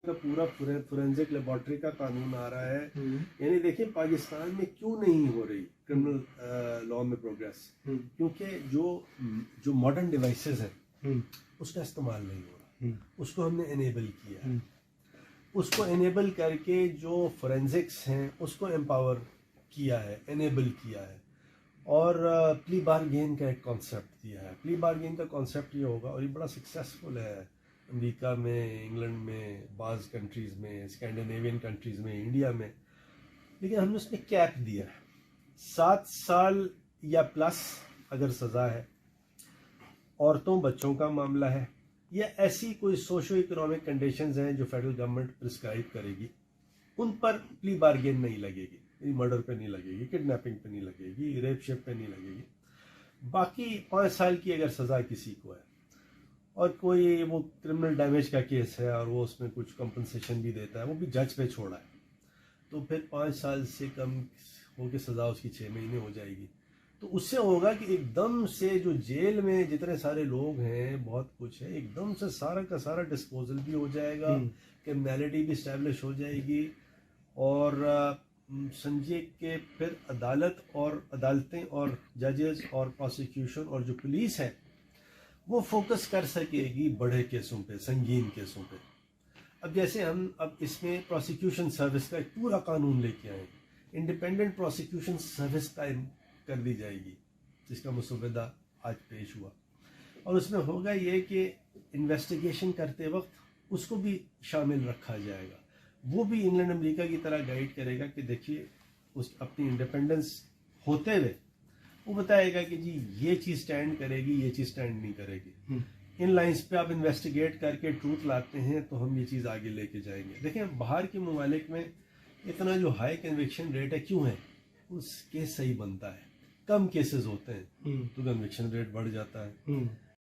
का पूरा forensic laboratory का कानून आ रहा है। यानी देखिए पाकिस्तान में क्यों नहीं हो रही क्रिमिनल लॉ में प्रोग्रेस, क्योंकि जो मॉडर्न डिवाइसेस हैं उसका इस्तेमाल नहीं हो रहा। उसको हमने इनेबल किया है। उसको इनेबल करके जो फोरेंसिक्स हैं उसको एम्पावर किया है, इनेबल किया है, और प्ली बारगेन का एक कॉन्सेप्ट दिया है। प्ली बारगेन का कॉन्सेप्ट ये होगा, और ये बड़ा सक्सेसफुल है अमेरिका में, इंग्लैंड में, बाज़ कंट्रीज़ में, स्कैंडिनेवियन कंट्रीज़ में, इंडिया में। लेकिन हमने उसमें कैप दिया है 7 साल या प्लस अगर सज़ा है, औरतों बच्चों का मामला है, या ऐसी कोई सोशो इकोनॉमिक कंडीशंस हैं जो फेडरल गवर्नमेंट प्रिस्क्राइब करेगी, उन पर प्ली बारगेन नहीं लगेगी। मर्डर पे नहीं लगेगी, किडनैपिंग पे नहीं लगेगी, रेप शेप पे नहीं लगेगी। बाकी 5 साल की अगर सज़ा किसी को है और कोई वो क्रिमिनल डैमेज का केस है और वो उसमें कुछ कंपनसेशन भी देता है, वो भी जज पे छोड़ा है, तो फिर 5 साल से कम हो के सज़ा उसकी 6 महीने हो जाएगी। तो उससे होगा कि एकदम से जो जेल में जितने सारे लोग हैं, बहुत कुछ है, एकदम से सारा का सारा डिस्पोजल भी हो जाएगा, क्रिमिनलिटी भी इस्टेब्लिश हो जाएगी, और समझिए कि फिर अदालतें और जजेस और प्रोसिक्यूशन और जो पुलिस है वो फोकस कर सकेगी बड़े केसों पे, संगीन केसों पे। अब जैसे हम अब इसमें प्रोसिक्यूशन सर्विस का एक पूरा कानून लेके आए, इंडिपेंडेंट प्रोसिक्यूशन सर्विस कायम कर दी जाएगी, जिसका मसौदा आज पेश हुआ, और उसमें होगा ये कि इन्वेस्टिगेशन करते वक्त उसको भी शामिल रखा जाएगा। वो भी इंग्लैंड अमेरिका की तरह गाइड करेगा कि देखिए उस अपनी इंडिपेंडेंस होते हुए वो बताएगा कि जी ये चीज़ स्टैंड करेगी, ये चीज़ स्टैंड नहीं करेगी। इन लाइंस पे आप इन्वेस्टिगेट करके ट्रूथ लाते हैं तो हम ये चीज़ आगे लेके जाएंगे। देखें बाहर के ममालिक में इतना जो हाई कन्विक्शन रेट है क्यों है? उस केस सही बनता है, कम केसेस होते हैं तो कन्विक्शन रेट बढ़ जाता है।